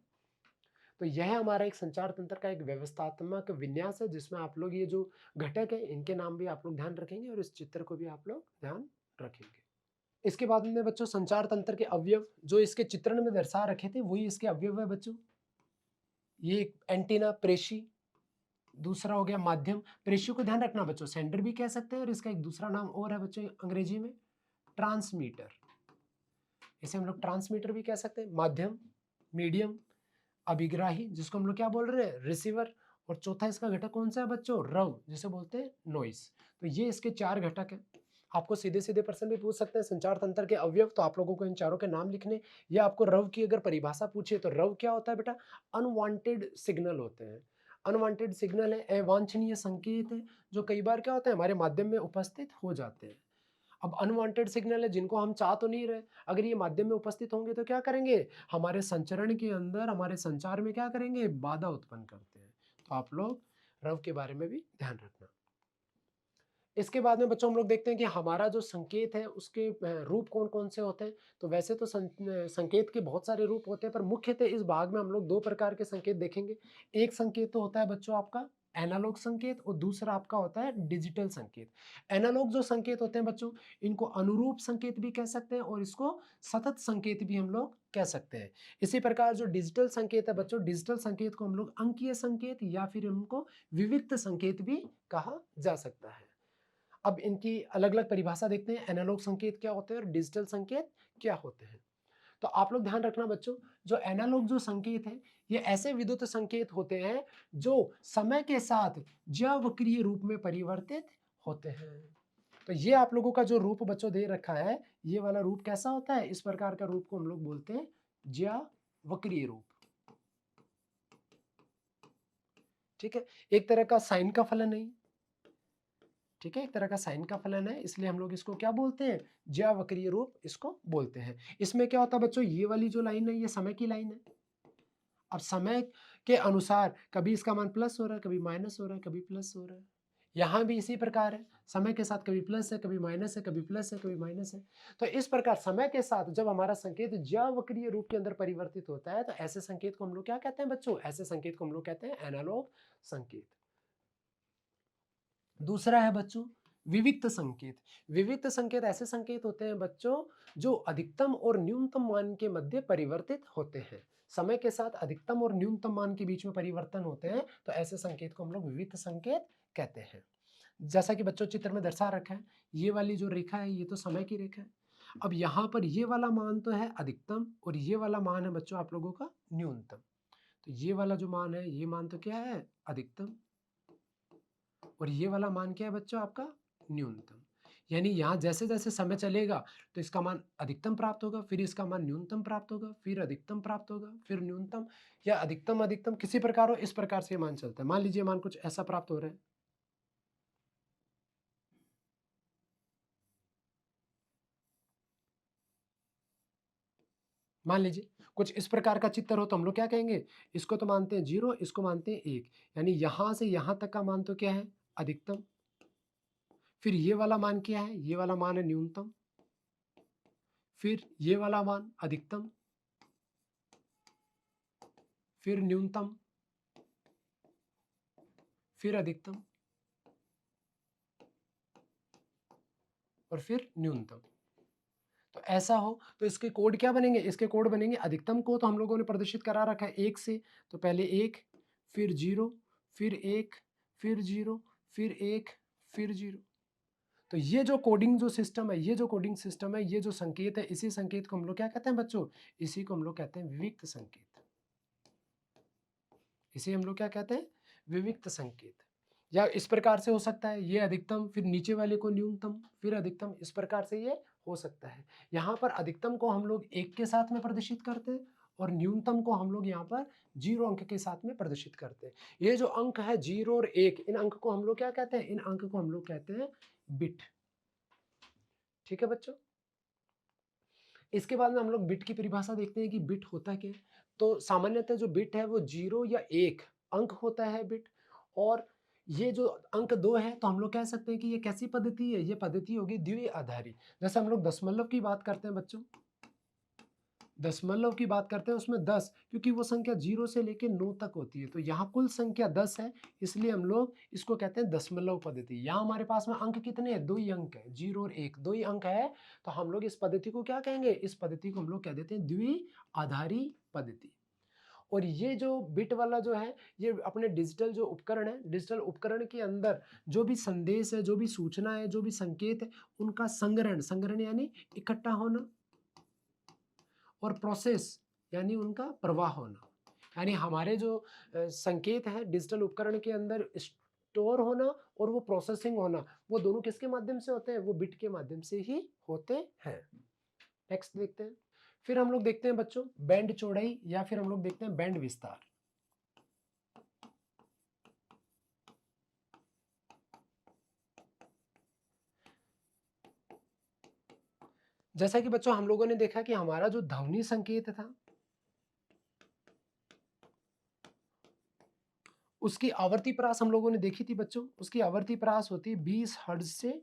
तो यह हमारा एक संचार तंत्र का एक व्यवस्थात्मक विन्यास है, जिसमें आप लोग ये जो घटक है इनके नाम भी आप लोग ध्यान रखेंगे और इस चित्र को भी आप लोग ध्यान रखेंगे। इसके बाद में बच्चों संचार तंत्र के अवयव जो इसके चित्रण में दर्शा रखे थे वही इसके अवयव है बच्चों। ये एंटीना प्रेषी, दूसरा हो गया माध्यम। प्रेषी को ध्यान रखना बच्चों, सेंडर भी कह सकते हैं और इसका एक दूसरा नाम और है बच्चों अंग्रेजी में ट्रांसमीटर, इसे हम लोग ट्रांसमीटर भी कह सकते हैं। माध्यम, मीडियम, अभिग्राही जिसको हम लोग क्या बोल रहे हैं रिसीवर, और चौथा इसका घटक कौन सा है बच्चों रव, जिसे बोलते हैं नॉइस। तो ये इसके चार घटक हैं। आपको सीधे सीधे प्रश्न भी पूछ सकते हैं संचार तंत्र के अवयव, तो आप लोगों को इन चारों के नाम लिखने, या आपको रव की अगर परिभाषा पूछे तो रव क्या होता है बेटा, अनवांटेड सिग्नल होते हैं। अनवांटेड सिग्नल है, अवांछनीय संकेत है, जो कई बार क्या होता है हमारे माध्यम में उपस्थित हो जाते हैं। अब अनवांटेड सिग्नल है जिनको हम चाह तो नहीं रहे, अगर ये माध्यम में उपस्थित होंगे तो क्या करेंगे, हमारे संचरण के अंदर, हमारे संचार में क्या करेंगे, बाधा उत्पन्न करते हैं। तो आप लोग रव के बारे में भी ध्यान रखना। इसके बाद में बच्चों हम लोग देखते हैं कि हमारा जो संकेत है उसके रूप कौन कौन से होते हैं। तो वैसे तो संकेत के बहुत सारे रूप होते हैं, पर मुख्यतः इस भाग में हम लोग दो प्रकार के संकेत देखेंगे। एक संकेत तो होता है बच्चों आपका एनालॉग संकेत, और दूसरा आपका होता है डिजिटल संकेत। एनालॉग जो संकेत होते हैं बच्चों, इनको अनुरूप संकेत भी कह सकते हैं और इसको सतत संकेत भी हम लोग कह सकते हैं। इसी प्रकार जो डिजिटल संकेत है बच्चों, डिजिटल संकेत को हम लोग अंकीय संकेत या फिर इनको विविक्त संकेत भी कहा जा सकता है। अब इनकी अलग अलग परिभाषा देखते हैं, एनालॉग संकेत क्या होते हैं और डिजिटल संकेत क्या होते हैं। तो आप लोग ध्यान रखना बच्चों, जो एनालॉग जो संकेत है ये ऐसे विद्युत संकेत होते हैं जो समय के साथ ज्यावक्रीय रूप में परिवर्तित होते हैं। तो ये आप लोगों का जो रूप बच्चों दे रखा है, ये वाला रूप कैसा होता है, इस प्रकार का रूप को हम लोग बोलते हैं ज्यावक्रीय रूप। ठीक है, एक तरह का साइन का फलन नहीं, ठीक है, एक तरह का साइन का फलन है, इसलिए हम लोग इसको क्या बोलते हैं, ज्यावक्रीय रूप इसको बोलते हैं। इसमें क्या होता है बच्चों, ये वाली जो लाइन है ये समय की लाइन है। अब समय के अनुसार कभी इसका मान प्लस हो रहा है, कभी माइनस हो रहा है, कभी प्लस हो रहा है। यहाँ भी इसी प्रकार है, समय के साथ कभी प्लस है, कभी माइनस है, कभी प्लस है, कभी माइनस है। तो इस प्रकार समय के साथ जब हमारा संकेत ज्यावक्रीय रूप के अंदर परिवर्तित होता है, तो ऐसे संकेत को हम लोग क्या कहते हैं बच्चों, ऐसे संकेत को हम लोग कहते हैं एनालॉग संकेत। दूसरा है बच्चों विविक्त संकेत। विविक्त संकेत ऐसे संकेत होते हैं बच्चों जो अधिकतम और न्यूनतम मान के मध्य परिवर्तित होते हैं। समय के साथ अधिकतम और न्यूनतम मान के बीच में परिवर्तन होते हैं, तो ऐसे संकेत को हम लोग विविक्त संकेत कहते हैं। जैसा कि बच्चों चित्र में दर्शा रखा है, ये वाली जो रेखा है ये तो समय की रेखा है। अब यहाँ पर ये वाला मान तो है अधिकतम और ये वाला मान है बच्चों आप लोगों का न्यूनतम। तो ये वाला जो मान है ये मान तो क्या है अधिकतम, और ये वाला मान क्या है बच्चों आपका न्यूनतम। यानी यहाँ जैसे जैसे समय चलेगा तो इसका मान अधिकतम प्राप्त होगा, फिर इसका मान न्यूनतम प्राप्त होगा, फिर अधिकतम प्राप्त होगा, फिर न्यूनतम, या अधिकतम अधिकतम किसी प्रकार हो, इस प्रकार से मान चलता है। मान लीजिए मान कुछ ऐसा प्राप्त हो रहा है, मान लीजिए कुछ इस प्रकार का चित्र हो, तो हम लोग क्या कहेंगे, इसको तो मानते हैं जीरो, इसको मानते हैं एक, यानी यहां से यहां तक का मान तो क्या है अधिकतम, फिर ये वाला मान क्या है, ये वाला मान है न्यूनतम, फिर ये वाला मान अधिकतम, फिर न्यूनतम, फिर अधिकतम, और फिर न्यूनतम। तो ऐसा हो तो इसके कोड क्या बनेंगे, इसके कोड बनेंगे, अधिकतम को तो हम लोगों ने प्रदर्शित करा रखा है एक से, तो पहले एक, फिर जीरो, फिर एक, फिर जीरो, फिर एक, फिर जीरो। तो ये जो कोडिंग जो सिस्टम है, ये जो कोडिंग सिस्टम है, ये जो संकेत है, इसी संकेत को हम लोग क्या कहते हैं बच्चों, इसी को हम लोग कहते हैं विविक्त संकेत। इसे हम लोग क्या कहते हैं, विविक्त संकेत। या इस प्रकार से हो सकता है, ये अधिकतम, फिर नीचे वाले को न्यूनतम, फिर अधिकतम, इस प्रकार से ये हो सकता है। यहाँ पर अधिकतम को हम लोग एक के साथ में प्रदर्शित करते हैं और न्यूनतम को हम लोग यहाँ पर जीरो अंक के साथ में प्रदर्शित करते हैं। ये जो अंक है जीरो और एक, इन अंक को हम लोग क्या कहते हैं, इन अंक को हम लोग कहते हैं बिट। ठीक है बच्चों, इसके बाद में हम लोग बिट की परिभाषा देखते हैं कि बिट होता क्या है। तो सामान्यतः जो बिट है वो जीरो या एक अंक होता है बिट, और ये जो अंक 2 है तो हम लोग कह सकते हैं कि ये कैसी पद्धति है, ये पद्धति होगी द्विआधारी। जैसे हम लोग दशमलव की बात करते हैं बच्चों, दशमलव की बात करते हैं उसमें 10, क्योंकि वो संख्या 0 से लेके 9 तक होती है, तो यहाँ कुल संख्या 10 है, इसलिए हम लोग इसको कहते हैं दशमलव पद्धति। यहाँ हमारे पास में अंक कितने हैं, 2 ही अंक है, 0 और 1, 2 ही अंक है, तो हम लोग इस पद्धति को क्या कहेंगे, इस पद्धति को हम लोग कह देते हैं द्विआधारी पद्धति। और ये जो बिट वाला जो है, ये अपने डिजिटल जो उपकरण है, डिजिटल उपकरण के अंदर जो भी संदेश है, जो भी सूचना है, जो भी संकेत है, उनका संग्रहण, संग्रहण यानी इकट्ठा होना, और प्रोसेस यानी उनका प्रवाह होना, यानी हमारे जो संकेत है डिजिटल उपकरण के अंदर स्टोर होना और वो प्रोसेसिंग होना, वो दोनों किसके माध्यम से होते हैं, वो बिट के माध्यम से ही होते हैं। नेक्स्ट देखते हैं, फिर हम लोग देखते हैं बच्चों बैंड चौड़ाई, या फिर हम लोग देखते हैं बैंड विस्तार। जैसा कि बच्चों हम लोगों ने देखा कि हमारा जो ध्वनि संकेत था, उसकी आवर्ती परास हम लोगों ने देखी थी बच्चों, उसकी आवर्ती परास होती है 20 हर्ट्ज से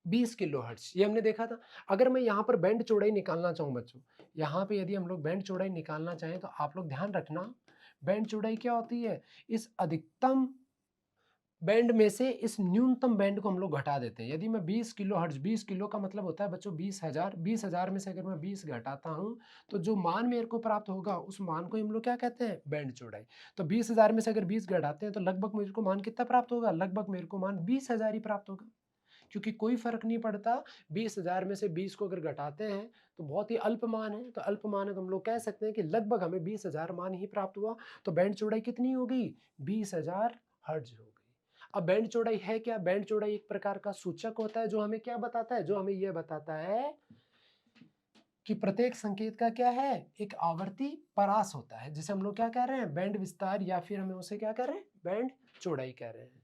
20 किलो हर्ट्ज, ये हमने देखा था। अगर मैं यहाँ पर बैंड चौड़ाई निकालना चाहूँ बच्चों, यहाँ पे यदि हम लोग बैंड चौड़ाई निकालना चाहें तो आप लोग ध्यान रखना, बैंड चौड़ाई क्या होती है, इस अधिकतम बैंड में से इस न्यूनतम बैंड को हम लोग घटा देते हैं। यदि मैं 20 किलो हर्ट्ज, 20 किलो का मतलब होता है बच्चों 20,000, 20,000 में से अगर मैं 20 घटाता हूँ तो जो मान मेरे को प्राप्त होगा उस मान को हम लोग क्या कहते हैं, बैंड चौड़ाई। तो 20,000 में से अगर 20 घटाते हैं तो लगभग मेरे को मान कितना प्राप्त होगा, लगभग मेरे को मान 20,000 ही प्राप्त होगा, क्योंकि कोई फर्क नहीं पड़ता। 20,000 में से 20 को अगर घटाते हैं तो बहुत ही अल्प मान है, तो अल्प मान है तो हम लोग कह सकते हैं कि लगभग हमें 20,000 मान ही प्राप्त हुआ। तो बैंड चौड़ाई कितनी हो गई, 20,000 हर्ट्ज हो गई। अब बैंड चौड़ाई है क्या, बैंड चौड़ाई एक प्रकार का सूचक होता है जो हमें क्या बताता है, जो हमें यह बताता है कि प्रत्येक संकेत का क्या है, एक आवर्ती परास होता है, जिसे हम लोग क्या कह रहे हैं, बैंड विस्तार, या फिर हमें उसे क्या कह रहे हैं, बैंड चौड़ाई कह रहे हैं।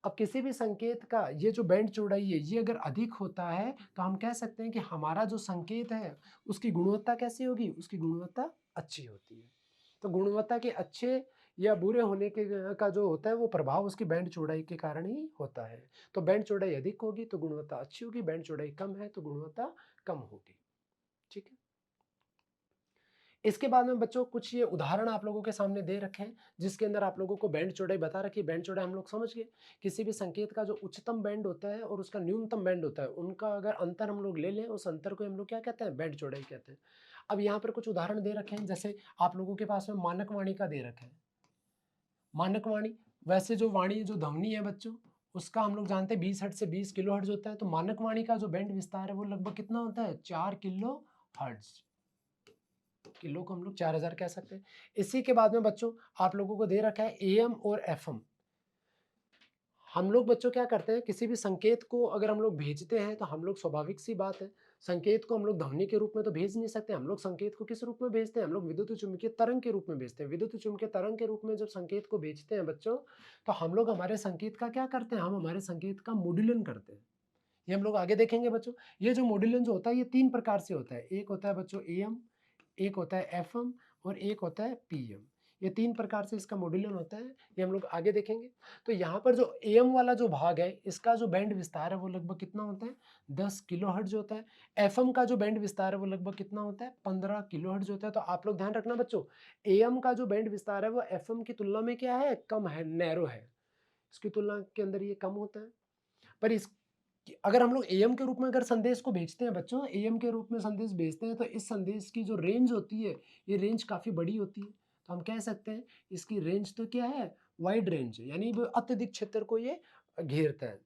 अब किसी भी संकेत का ये जो बैंड चौड़ाई है, ये अगर अधिक होता है तो हम कह सकते हैं कि हमारा जो संकेत है उसकी गुणवत्ता कैसी होगी, उसकी गुणवत्ता अच्छी होती है। तो गुणवत्ता के अच्छे या बुरे होने के का जो होता है वो प्रभाव उसकी बैंड चौड़ाई के कारण ही होता है। तो बैंड चौड़ाई अधिक होगी तो गुणवत्ता अच्छी होगी, बैंड चौड़ाई कम है तो गुणवत्ता कम होगी। ठीक है, इसके बाद में बच्चों कुछ ये उदाहरण आप लोगों के सामने दे रखे हैं, जिसके अंदर आप लोगों को बैंड चौड़ाई बता रखी है। बैंड चौड़ाई हम लोग समझ गए, किसी भी संकेत का जो उच्चतम बैंड होता है और उसका न्यूनतम बैंड होता है, उनका अगर अंतर हम लोग ले लें, उस अंतर को हम लोग क्या कहते हैं, बैंड चौड़ाई कहते हैं। अब यहाँ पर कुछ उदाहरण दे रखे हैं, जैसे आप लोगों के पास में मानक वाणी का दे रखा है। मानक वाणी, वैसे जो वाणी जो ध्वनि है बच्चों, उसका हम लोग जानते हैं 20 हर्ट्ज से 20 किलो हर्ट्ज होता है, तो मानक वाणी का जो बैंड विस्तार है वो लगभग कितना होता है, 4 किलो हर्ट्ज। किलो को हम लोग 4000 कह सकते हैं। इसी के बाद में बच्चों आप लोगों को दे रखा है एएम और एफएम। हम लोग बच्चों क्या करते हैं, किसी भी संकेत को अगर हम लोग भेजते हैं तो हम लोग, स्वाभाविक सी बात है, संकेत को हम लोग ध्वनि के रूप में तो भेज नहीं सकते। हम लोग संकेत को किस रूप में भेजते हैं, हम लोग विद्युत चुम्बकीय तरंग के रूप में भेजते हैं। विद्युत चुम्बकीय तरंग के रूप में जब संकेत को भेजते हैं बच्चों, तो हम लोग हमारे संकेत का क्या करते हैं, हम हमारे संकेत का मॉड्यूलन करते हैं। ये हम लोग आगे देखेंगे बच्चों। ये जो मॉड्यूलन जो होता है ये 3 प्रकार से होता है। एक होता है बच्चों एएम, एक होता है एफएम और एक होता है पीएम। ये 3 प्रकार से इसका मॉड्यूलन होता है, ये हम लोग आगे देखेंगे। तो यहाँ पर जो एएम वाला जो भाग है, इसका जो बैंड विस्तार है वो लगभग कितना होता है, 10 किलोहर्ट्ज़ होता है। एफएम का जो बैंड विस्तार है वो लगभग कितना होता है, 15 किलोहर्ट्ज़ होता है। तो आप लोग ध्यान रखना बच्चों, एएम का जो बैंड विस्तार है वो एफएम की तुलना में क्या है, कम है, नैरो है। इसकी तुलना के अंदर ये कम होता है। पर इस अगर हम लोग एएम के रूप में अगर संदेश को भेजते हैं बच्चों, एएम के रूप में संदेश भेजते हैं, तो इस संदेश की जो रेंज होती है, ये रेंज काफ़ी बड़ी होती है। तो हम कह सकते हैं इसकी रेंज तो क्या है, वाइड रेंज है, यानी वो अत्यधिक क्षेत्र को ये घेरता है।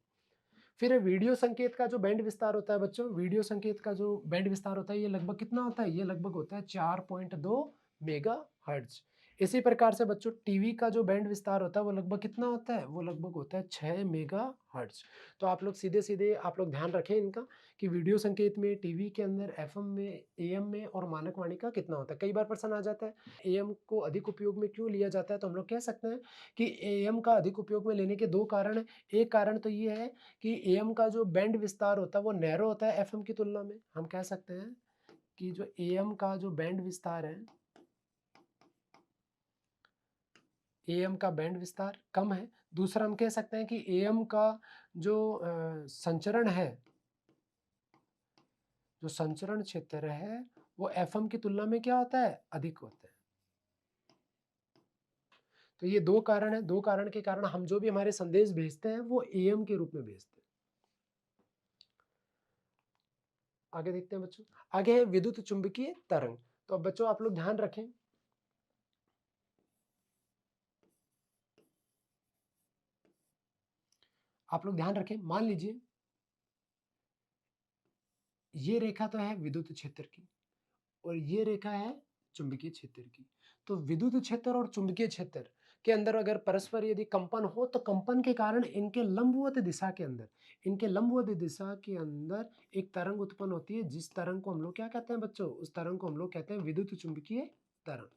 फिर वीडियो संकेत का जो बैंड विस्तार होता है बच्चों, वीडियो संकेत का जो बैंड विस्तार होता है ये लगभग कितना होता है, ये लगभग होता है 4.2 मेगाहर्ट्ज। इसी प्रकार से बच्चों टीवी का जो बैंड विस्तार होता है वो लगभग कितना होता है, वो लगभग होता है 6 मेगाहर्ट्ज। तो आप लोग सीधे सीधे आप लोग ध्यान रखें इनका, कि वीडियो संकेत में, टीवी के अंदर, एफएम में, एएम में और मानक वाणी का कितना होता है। कई बार प्रश्न आ जाता है एएम को अधिक उपयोग में क्यों लिया जाता है, तो हम लोग कह सकते हैं कि एएम का अधिक उपयोग में लेने के 2 कारण हैं। एक कारण तो ये है कि एएम का जो बैंड विस्तार होता है वो नैरो होता है एफएम की तुलना में। हम कह सकते हैं कि जो एएम का जो बैंड विस्तार है, एएम का बैंड विस्तार कम है। दूसरा हम कह सकते हैं कि एएम का जो संचरण है, जो संचरण क्षेत्र है वो एफएम की तुलना में क्या होता है, अधिक होता है। तो ये दो कारण है, दो कारण के कारण हम जो भी हमारे संदेश भेजते हैं वो एएम के रूप में भेजते हैं। आगे देखते हैं बच्चों, आगे है विद्युत चुंबकीय तरंग। तो अब बच्चों आप लोग ध्यान रखें, आप लोग ध्यान रखें, मान लीजिए ये रेखा तो है विद्युत क्षेत्र की और ये रेखा है चुंबकीय क्षेत्र की। तो विद्युत क्षेत्र और चुंबकीय क्षेत्र के अंदर अगर परस्पर यदि कंपन हो तो कंपन के कारण इनके लंबवत दिशा के अंदर, इनके लंबवत दिशा के अंदर एक तरंग उत्पन्न होती है, जिस तरंग को हम लोग क्या कहते हैं बच्चों, उस तरंग को हम लोग कहते हैं विद्युत चुंबकीय तरंग।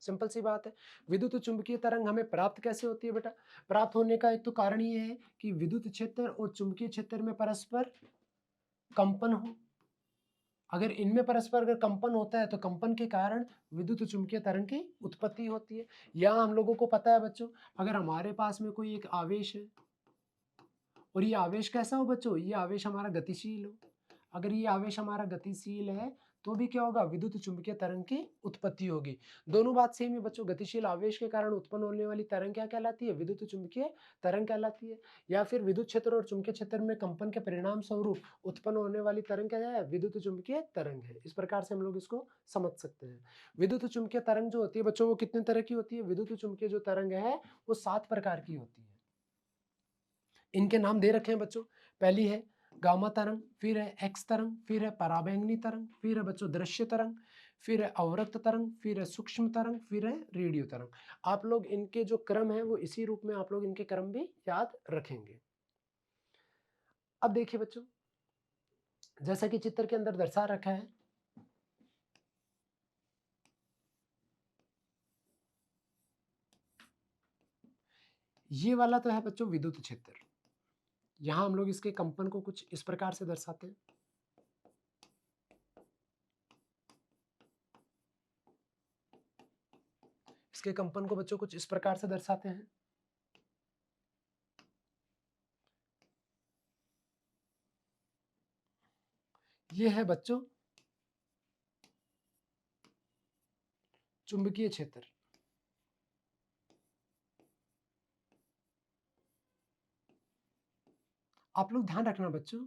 सिंपल सी बात है। विद्युत चुंबकीय तरंग हमें प्राप्त कैसे होती है बेटा? प्राप्त होने का एक तो कारण ये है कि विद्युत क्षेत्र और चुंबकीय क्षेत्र में परस्पर कंपन हो। अगर इनमें परस्पर अगर कंपन होता है तो कंपन के कारण विद्युत चुंबकीय तरंग की उत्पत्ति होती है। या हम लोगों को पता है बच्चों, अगर हमारे पास में कोई एक आवेश है और ये आवेश कैसा हो बच्चों, ये आवेश हमारा गतिशील हो, अगर ये आवेश हमारा गतिशील है तो भी क्या होगा, विद्युत चुंबकीय तरंग की उत्पत्ति होगी। दोनों बात सेम है बच्चों, गतिशील आवेश के कारण उत्पन्न होने वाली तरंग क्या कहलाती है, विद्युत चुंबकीय तरंग कहलाती है। या फिर विद्युत क्षेत्र और चुंबकीय क्षेत्र में कंपन के परिणाम स्वरूप उत्पन्न होने वाली तरंग क्या है, विद्युत चुंबकीय तरंग है। इस प्रकार से हम लोग इसको समझ सकते हैं। विद्युत चुंबकीय तरंग जो होती है बच्चों, वो कितने तरह की होती है? विद्युत चुंबकीय जो तरंग है वो 7 प्रकार की होती है। इनके नाम दे रखे हैं बच्चों। पहली है गामा तरंग, फिर है एक्स तरंग, फिर है पराबैंगनी तरंग, फिर है बच्चों दृश्य तरंग, फिर है अवरक्त तरंग, फिर है सूक्ष्म तरंग, फिर है रेडियो तरंग। आप लोग इनके जो क्रम है वो इसी रूप में आप लोग इनके क्रम भी याद रखेंगे। अब देखिए बच्चों, जैसा कि चित्र के अंदर दर्शा रखा है, ये वाला तो है बच्चों विद्युत क्षेत्र। यहां हम लोग इसके कंपन को कुछ इस प्रकार से दर्शाते हैं। इसके कंपन को बच्चों कुछ इस प्रकार से दर्शाते हैं। ये है बच्चों चुंबकीय क्षेत्र। आप लोग ध्यान रखना बच्चों,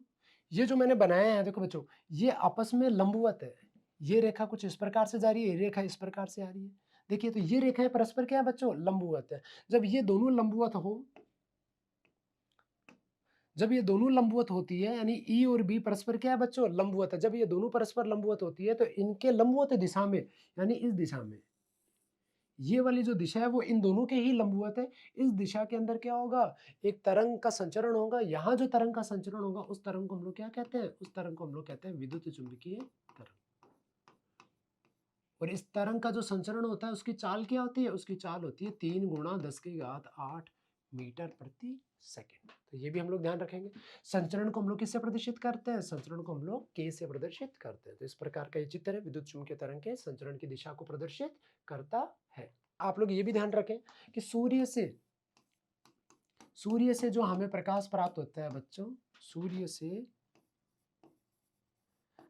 ये जो मैंने बनाया है देखो बच्चों, ये आपस में लंबवत है। ये रेखा कुछ इस प्रकार से जा रही है, ये रेखा इस प्रकार से आ रही है। देखिए तो ये रेखाएं परस्पर क्या है बच्चों, लंबवत है। जब ये दोनों लंबवत हो, जब ये दोनों लंबवत होती है यानी ई और बी परस्पर क्या है बच्चों, लंबवत है। जब ये दोनों परस्पर लंबवत होती है तो इनके लंबवत दिशा में यानी इस दिशा में, ये वाली जो दिशा है वो इन दोनों के ही लंबवत है। इस दिशा के अंदर क्या होगा, एक तरंग का संचरण होगा। यहाँ जो तरंग का संचरण होगा उस तरंग को हम लोग क्या कहते हैं, उस तरंग को हम लोग कहते हैं विद्युत चुंबकीय तरंग। और इस तरंग का जो संचरण होता है उसकी चाल क्या होती है, उसकी चाल होती है 3 × 10⁸ मीटर प्रति सेकेंड। तो ये भी हम लोग ध्यान रखेंगे। संचरण को हम लोग किससे प्रदर्शित करते हैं, संचरण को हम लोग के से प्रदर्शित करते हैं। तो इस प्रकार का ये चित्र है, विद्युत चुंबकीय तरंग के संचरण की दिशा को प्रदर्शित करता है। आप लोग ये भी ध्यान रखें कि सूर्य से जो हमें प्रकाश प्राप्त होता है बच्चों, सूर्य से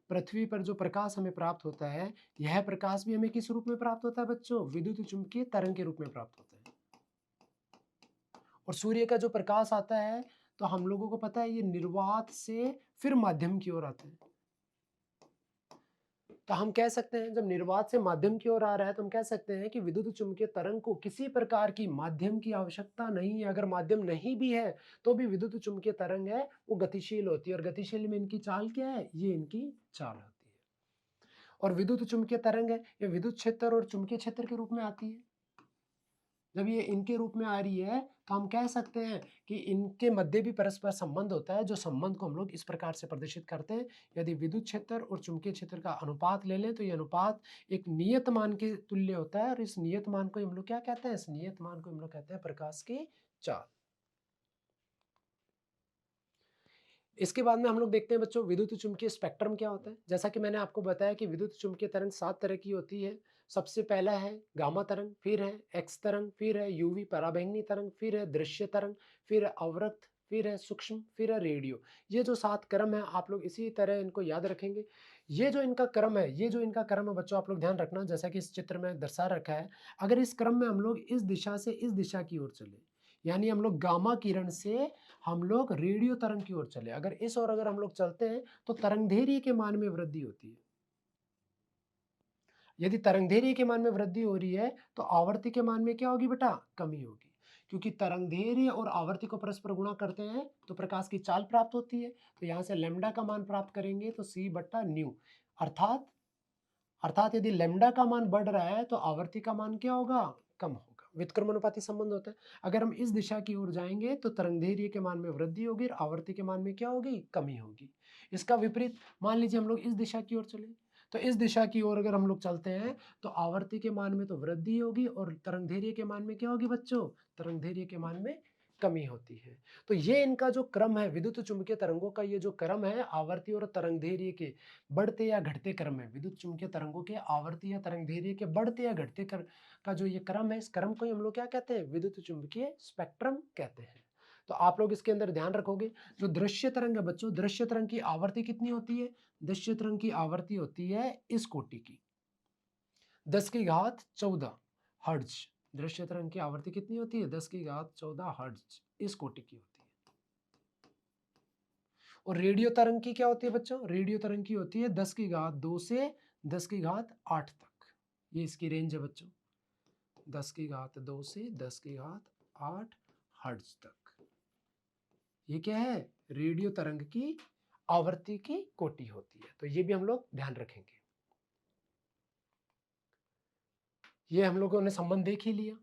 पृथ्वी पर जो प्रकाश हमें प्राप्त होता है, यह प्रकाश भी हमें किस रूप में प्राप्त होता है बच्चों, विद्युत चुंबकीय तरंग के रूप में प्राप्त होता है। और सूर्य का जो प्रकाश आता है तो हम लोगों को पता है ये निर्वात से फिर माध्यम की ओर आता है। तो हम कह सकते हैं जब निर्वात से माध्यम की ओर आ रहा है तो हम कह सकते हैं कि विद्युत चुंबकीय तरंग को किसी प्रकार की माध्यम की आवश्यकता नहीं है। अगर माध्यम नहीं भी है तो भी विद्युत चुंबकीय तरंग है वो गतिशील होती है। और गतिशील में इनकी चाल क्या है, ये इनकी चाल होती है। और विद्युत चुंबकीय तरंग है ये विद्युत क्षेत्र और चुंबकीय क्षेत्र के रूप में आती है। जब ये इनके रूप में आ रही है तो हम कह सकते हैं कि इनके मध्य भी परस्पर संबंध होता है, जो संबंध को हम लोग इस प्रकार से प्रदर्शित करते हैं। यदि विद्युत क्षेत्र और चुंबकीय क्षेत्र का अनुपात ले लें तो ये अनुपात एक नियत मान के तुल्य होता है। और इस नियत मान को हम लोग क्या कहते हैं, इस नियत मान को हम लोग कहते हैं प्रकाश की चाल। इसके बाद में हम लोग देखते हैं बच्चों विद्युत चुंबकीय स्पेक्ट्रम क्या होता है। जैसा कि मैंने आपको बताया कि विद्युत चुंबकीय तरंग 7 तरह की होती है। सबसे पहला है गामा तरंग, फिर है एक्स तरंग, फिर है यूवी पराबैंगनी तरंग, फिर है दृश्य तरंग, फिर है अवरक्त, फिर है सूक्ष्म, फिर है रेडियो। ये जो 7 क्रम है आप लोग इसी तरह इनको याद रखेंगे। ये जो इनका क्रम है, ये जो इनका क्रम है बच्चों, आप लोग ध्यान रखना जैसा कि इस चित्र में दर्शा रखा है। अगर इस क्रम में हम लोग इस दिशा से इस दिशा की ओर चले, यानी हम लोग गामा किरण से हम लोग रेडियो तरंग की ओर चले, अगर इस ओर अगर हम लोग चलते हैं तो तरंगदैर्घ्य के मान में वृद्धि होती है। यदि तरंगदैर्घ्य के मान में वृद्धि हो रही है तो आवर्ती के मान में क्या होगी बेटा? कमी होगी, क्योंकि तरंगदैर्घ्य और आवर्ती को परस्पर गुणा करते हैं तो प्रकाश की चाल प्राप्त होती है। तो यहाँ से लैम्डा का मान प्राप्त करेंगे तो c बट्टा न्यू, अर्थात यदि लैम्डा का मान बढ़ रहा है तो आवर्ती का मान क्या होगा? कम होगा। व्युत्क्रमानुपाती संबंध होता है। अगर हम इस दिशा की ओर जाएंगे तो तरंगदैर्घ्य के मान में वृद्धि होगी और आवर्ती के मान में क्या होगी? कमी होगी। इसका विपरीत मान लीजिए हम लोग इस दिशा की ओर चले, तो इस दिशा की ओर अगर हम लोग चलते हैं तो आवर्ती के मान में तो वृद्धि होगी और तरंगदैर्घ्य के मान में क्या होगी बच्चों? तरंगदैर्घ्य के मान में कमी होती है। तो ये इनका जो क्रम है, विद्युत चुम्बकीय तरंगों का ये जो क्रम है, आवर्ती और तरंगदैर्घ्य के बढ़ते या घटते क्रम है। विद्युत चुम्बकीय तरंगों के आवर्ती या तरंगदैर्घ्य के बढ़ते या घटते का जो ये क्रम है, इस क्रम को ही हम लोग क्या कहते हैं? विद्युत चुम्बकीय स्पेक्ट्रम कहते हैं। तो आप लोग इसके अंदर ध्यान रखोगे, जो दृश्य तरंग है बच्चों, दृश्य तरंग की आवर्ती कितनी होती है? दृश्य तरंग की आवर्ती होती है इस कोटि की 10⁻14 हर्ट्ज। दृश्य तरंग की आवर्ती कितनी होती है? 10⁻14 हर्ट्ज इस कोटि की होती है। और रेडियो तरंग की क्या होती है बच्चों? रेडियो तरंग की होती है 10⁻2 से 10⁻8 तक। ये इसकी रेंज है बच्चों, 10⁻2 से 10⁻8 हर्ट्ज तक। ये क्या है? रेडियो तरंग की आवर्ती की कोटि होती है। तो ये भी हम लोग ध्यान रखेंगे। ये हम लोगों ने संबंध देख ही लिया।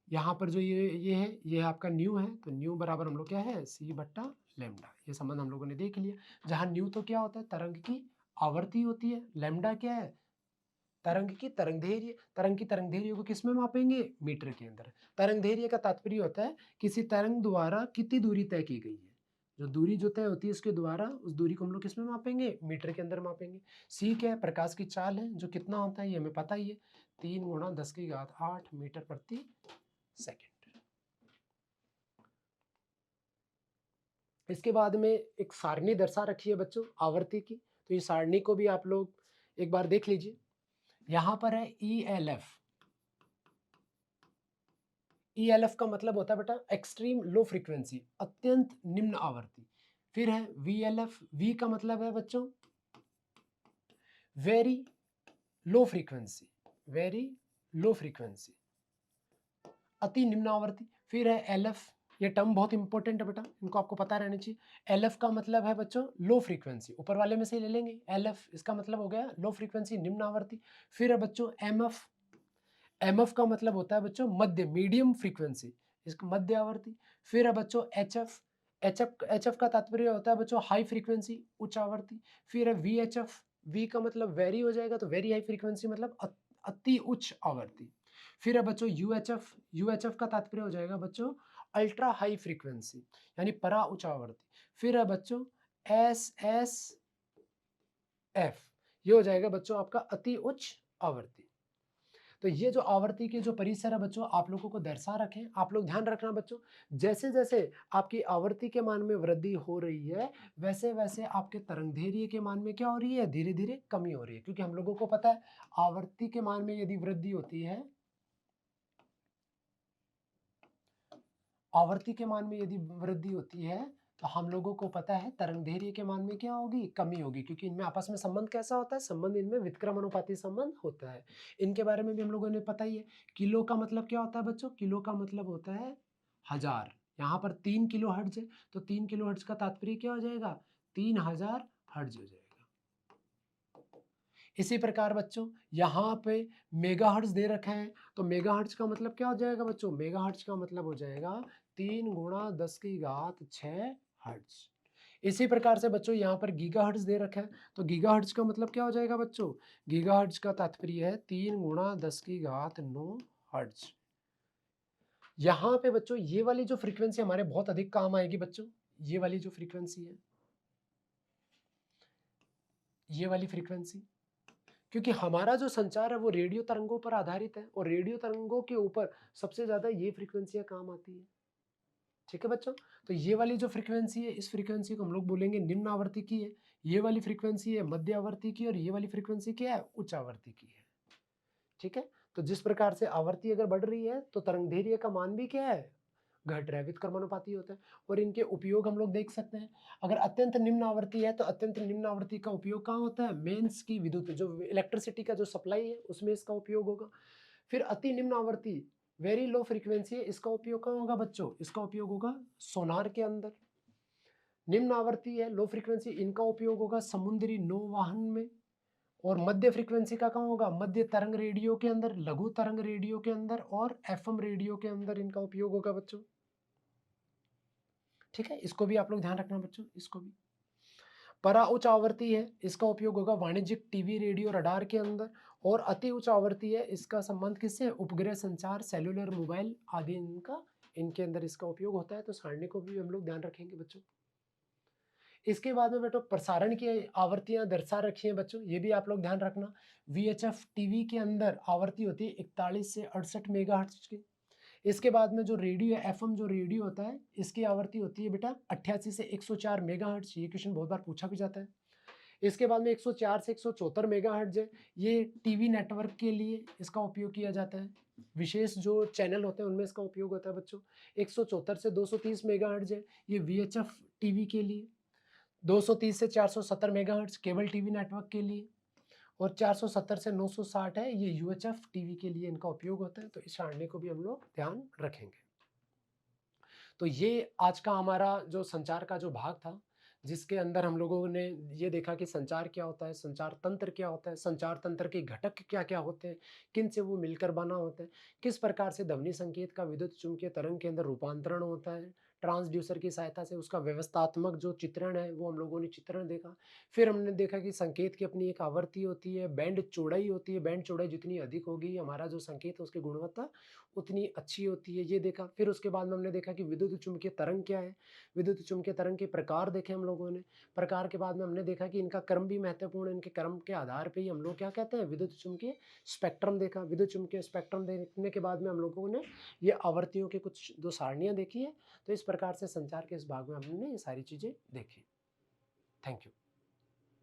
यहाँ पर जो ये है, ये आपका न्यू है, तो न्यू बराबर हम लोग क्या है? c बट्टा लैम्डा। ये संबंध हम लोगों ने देख लिया। जहाँ न्यू तो क्या होता है? तरंग की आवर्ती होती है। लैम्डा क्या है? तरंग की तरंगदैर्घ्य। तरंग की तरंगदैर्घ्य को किस में मापेंगे? मीटर के अंदर। तरंगदैर्घ्य का तात्पर्य होता है किसी तरंग द्वारा कितनी दूरी तय की गई है। जो दूरी जो तय होती है इसके द्वारा, उस दूरी को हम लोग किस में मापेंगे? मीटर के अंदर मापेंगे। c क्या है? प्रकाश की चाल है, जो कितना होता है ये हमें पता ही है, 3 × 10⁸ मीटर प्रति सेकेंड। इसके बाद में एक सारणी दर्शा रखी है बच्चों आवर्ती की, तो ये सारणी को भी आप लोग एक बार देख लीजिए। यहां पर है ELF। ELF का मतलब होता है बेटा एक्सट्रीम लो फ्रीक्वेंसी, अत्यंत निम्न आवर्ती। फिर है VLF। V का मतलब है बच्चों very low frequency, very low frequency, अति निम्न आवर्ती। फिर है LF। ये टर्म बहुत इंपॉर्टेंट है बेटा, इनको आपको पता रहना चाहिए। LF का मतलब है बच्चों लो फ्रीक्वेंसी, ऊपर वाले में से ही ले लेंगे। LF इसका मतलब हो गया लो फ्रीक्वेंसी, निम्न आवर्ती। फिर है बच्चों MF। MF का मतलब होता है बच्चों मध्य, मीडियम फ्रीक्वेंसी, इसका मध्य आवर्ती। फिर है बच्चों HF। HF का तात्पर्य होता है बच्चों हाई फ्रीक्वेंसी, उच्च आवर्ती। फिर है VHF। V का मतलब वेरी हो जाएगा, तो वेरी हाई फ्रीक्वेंसी मतलब अति उच्च आवर्ती। फिर है बच्चों UHF। UHF का तात्पर्य हो जाएगा बच्चों अल्ट्रा हाई फ्रीक्वेंसी, यानी परा उच्च आवर्ती। फिर है बच्चों SSF। ये हो जाएगा बच्चों आपका अति उच्च आवर्ती। तो ये जो आवर्ती के जो परिसर है बच्चों आप लोगों को दर्शा रखें। आप लोग ध्यान रखना बच्चों, जैसे जैसे आपकी आवर्ती के मान में वृद्धि हो रही है, वैसे वैसे आपके तरंगदैर्घ्य के मान में क्या हो रही है? धीरे धीरे कमी हो रही है। क्योंकि हम लोगों को पता है आवर्ती के मान में यदि वृद्धि होती है, आवर्ती के मान में यदि वृद्धि होती है तो हम लोगों को पता है तरंगदैर्घ्य के मान में क्या होगी? कमी होगी। क्योंकि इनमें आपस में संबंध कैसा होता है? संबंध इनमें व्युत्क्रमानुपाती संबंध होता है। इनके बारे में भी हम लोगों ने पता ही है। किलो का मतलब क्या होता है बच्चों? किलो का मतलब होता है 1000। यहाँ पर 3 किलो हर्ट्ज है, तो 3 किलो हर्ट्ज का तात्पर्य क्या हो जाएगा? 3000 हर्ट्ज हो जाएगा। इसी प्रकार बच्चों यहाँ पे मेगाहर्ट्ज दे रखा है, तो मेगाहर्ट्ज का मतलब क्या हो जाएगा बच्चों? मेगाहर्ट्ज का मतलब हो जाएगा 3 × 10⁶ हर्ट्ज। इसी प्रकार से बच्चों यहाँ पर गीगाहर्ट्ज दे रखा है, तो गीगाहर्ट्ज का मतलब क्या हो जाएगा बच्चों? गीगाहर्ट्ज का तात्पर्य है 3 × 10⁹ हर्ट्ज। यहाँ पे बच्चों ये वाली जो फ्रीक्वेंसी हमारे बहुत अधिक काम आएगी बच्चों, ये वाली जो फ्रीक्वेंसी है, ये वाली फ्रीक्वेंसी, क्योंकि हमारा जो संचार है वो रेडियो तरंगों पर आधारित है और रेडियो तरंगों के ऊपर सबसे ज़्यादा ये फ्रीक्वेंसियाँ काम आती है। ठीक है बच्चों? तो ये वाली जो फ्रीक्वेंसी है, इस फ्रीक्वेंसी को हम लोग बोलेंगे निम्न आवृत्ति की है। ये वाली फ्रीक्वेंसी है मध्य आवृत्ति की और ये वाली फ्रीक्वेंसी क्या है? उच्च आवृत्ति की है। ठीक है? तो जिस प्रकार से आवृत्ति अगर बढ़ रही है तो तरंगदैर्घ्य का मान भी क्या है? घट रहा है, व्युत्क्रमानुपाती होता है और इनके उपयोग हम लोग देख सकते हैं। अगर अत्यंत निम्न आवृत्ति है तो अत्यंत निम्न आवृत्ति का उपयोग कहाँ होता है? मेंस की विद्युत जो इलेक्ट्रिसिटी का जो सप्लाई है उसमें इसका उपयोग होगा। फिर अति निम्न आवृत्ति वेरी लो फ्रीक्वेंसी है, इसका उपयोग कहाँ होगा बच्चों? इसका उपयोग होगा सोनार के अंदर। निम्न आवृत्ति है लो फ्रीक्वेंसी, इनका उपयोग होगा समुद्री नौवहन में। और मध्य फ्रीक्वेंसी का कहाँ होगा? मध्य तरंग रेडियो के अंदर, लघु तरंग रेडियो के अंदर और एफएम रेडियो के अंदर इनका उपयोग होगा बच्चों। ठीक है, इसको भी आप लोग ध्यान रखना बच्चों, इसको भी। परा उच्च आवृत्ति है, इसका उपयोग होगा वाणिज्यिक टीवी, रेडियो, रडार के अंदर। और अति उच्च आवृत्ति है, इसका संबंध किससे है? उपग्रह संचार, सेलुलर, मोबाइल आदि इनके अंदर इसका उपयोग होता है। तो सारणी को भी हम लोग ध्यान रखेंगे बच्चों। इसके बाद में बेटो प्रसारण की आवृत्तियां दर्शा रखी हैं बच्चों, ये भी आप लोग ध्यान रखना। वीएचएफ टीवी के अंदर आवृत्ति होती है 41 से 68 मेगाहर्ट्ज की। इसके बाद में जो रेडियो है, एफएम जो रेडियो होता है, इसकी आवृत्ति होती है बेटा 88 से 104 मेगाहर्ट्ज। ये क्वेश्चन बहुत बार पूछा भी जाता है। इसके बाद में 104 से 174 मेगाहर्ट्ज है, ये टीवी नेटवर्क के लिए इसका उपयोग किया जाता है। विशेष जो चैनल होते हैं उनमें इसका उपयोग होता है बच्चों। 174 से 230 मेगाहर्ट्ज है, ये वीएचएफ टीवी के लिए। 230 से 470 मेगाहर्ट्ज केबल टीवी नेटवर्क के लिए। और 470 से 960 है, ये यूएचएफ टीवी के लिए इनका उपयोग होता है। तो इस सारणी को भी हम लोग ध्यान रखेंगे। तो ये आज का हमारा जो संचार का जो भाग था, जिसके अंदर हम लोगों ने ये देखा कि संचार क्या होता है, संचार तंत्र क्या होता है, संचार तंत्र के घटक क्या-क्या होते हैं, किन से वो मिलकर बना होता है, किस प्रकार से ध्वनि संकेत का विद्युत चुम्बकीय तरंग के अंदर रूपांतरण होता है, ट्रांसड्यूसर की सहायता से उसका व्यवस्थात्मक जो चित्रण है वो हम लोगों ने चित्रण देखा। फिर हमने देखा कि संकेत की अपनी एक आवृत्ति होती है, बैंड चौड़ाई होती है, बैंड चौड़ाई जितनी अधिक होगी हमारा जो संकेत है उसकी गुणवत्ता उतनी अच्छी होती है, ये देखा। फिर उसके बाद में हमने देखा कि विद्युत चुम्बकीय तरंग क्या है, विद्युत चुम्बकीय तरंग के प्रकार देखे हम लोगों ने। प्रकार के बाद में हमने देखा कि इनका क्रम भी महत्वपूर्ण है, इनके क्रम के आधार पे ही हम लोग क्या कहते हैं, विद्युत चुम्बकीय स्पेक्ट्रम देखा। विद्युत चुम्बकीय स्पेक्ट्रम देखने के बाद में हम लोगों ने ये आवर्तियों की कुछ दो सारणियाँ देखी है। तो इस प्रकार से संचार के इस भाग में हमने ये सारी चीज़ें देखी। Thank you.